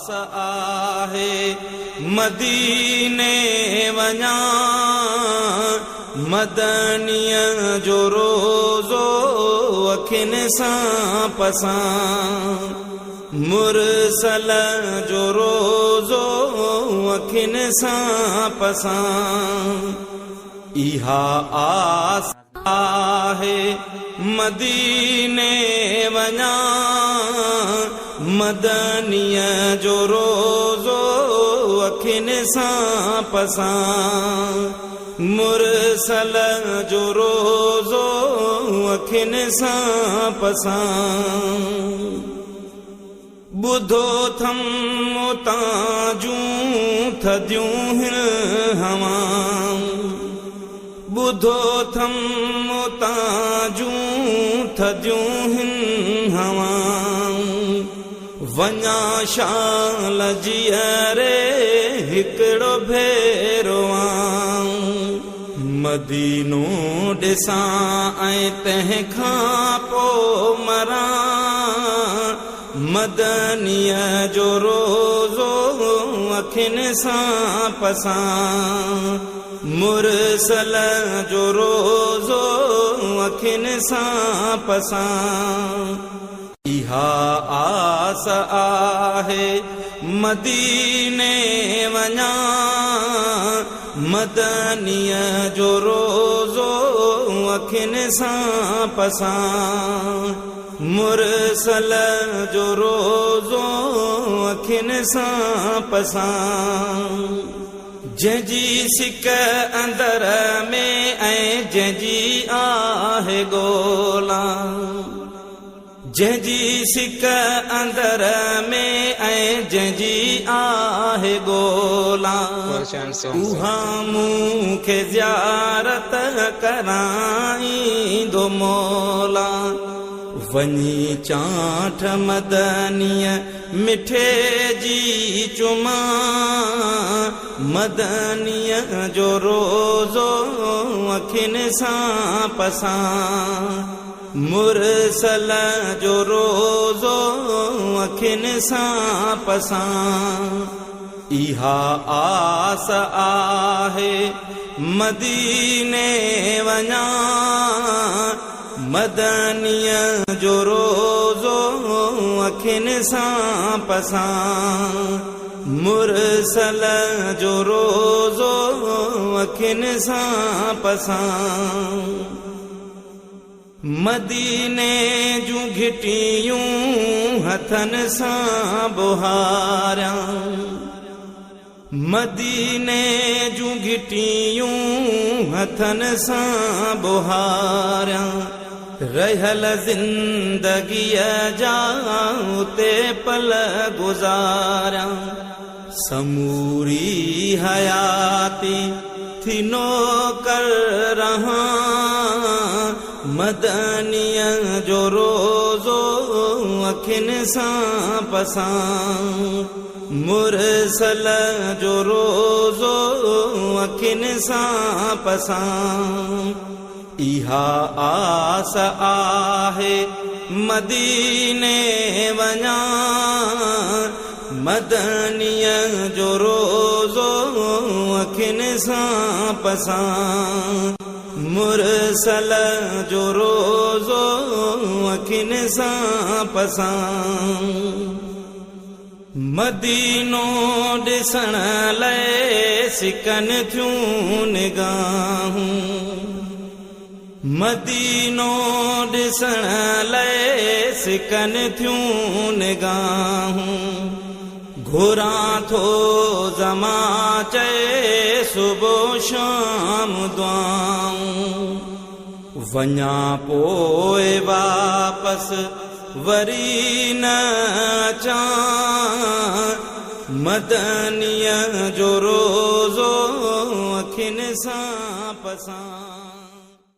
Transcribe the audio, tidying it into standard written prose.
आस आहे मदीने वञा मदनीअ जो रोज़ो अखियुनि सां पसां मुरसल जो रोज़ो अखियुनि सां पसां इहा आस आहे मदीने वञा मदनीअ जो रोज़ो अखियुनि सां पसां मुरसल जो रोज़ो अखियुनि सां पसां ॿुधो थम उतां जूं थदियूं हवाऊं ॿुधो थम उतां जूं थदियूं हवाऊं वञा शाल जीअरे हिकिड़ो भेरो मदीनो ॾिसां ऐं तंहिंखां पोइ मरां मदनीअ जो रोज़ो अखियुनि सां पसां मुरसल जो रोज़ो अखियुनि सां पसां इहा आस आहे मदीने वञा मदनीअ जो रोज़ो अखियुनि सां पसां मुरसल जो रोज़ो अखियुनि सां पसां जंहिंजी सिक अंदर में ऐं जंहिंजी आहे ॻोल्हा जंहिंजी सिक अंदर में ऐं जंहिंजी आहे ॻोल्हा उहा मूंखे ज़ियारत कराईंदो मौला वञी चाठ मदनीअ मिठे जी चुमा मदनीअ जो रोज़ो अखियुनि सां पसां मुरसल जो रोज़ो अखियुनि सां पसां इहा आस आहे मदीने वञा मदनीअ जो रोज़ो अखियुनि सां पसां मुरसल जो रोज़ो अखियुनि सां पसां मदीने जूं घिटियूं हथनि सां बुहारियां मदीने जूं घिटियूं हथनि सां बुहारियां रहियल ज़िंदगीअ जा उते पल गुज़ारियां समूरी हयाती थी नौकर रहां मदनीअ जो रोज़ो अखियुनि सां पसां मुरसल जो रोज़ो अखियुनि सां पसां इहा आस आहे मदीने वञा मदनीअ जो रोज़ो अखियुनि सां पसां मुरसल जो रोज़ो अखियुनि सां पसां मदीनो ॾिसण लाइ सिकनि थियूं निगाहूं मदीनो ॾिसण लाइ सिकनि थियूं निगाहूं घुरां थो ज़मा चए सुबुह शाम दुआऊं वञा पोइ वापसि वरी न अचां मदनीअ जो रोज़ो अखियुनि सां पसां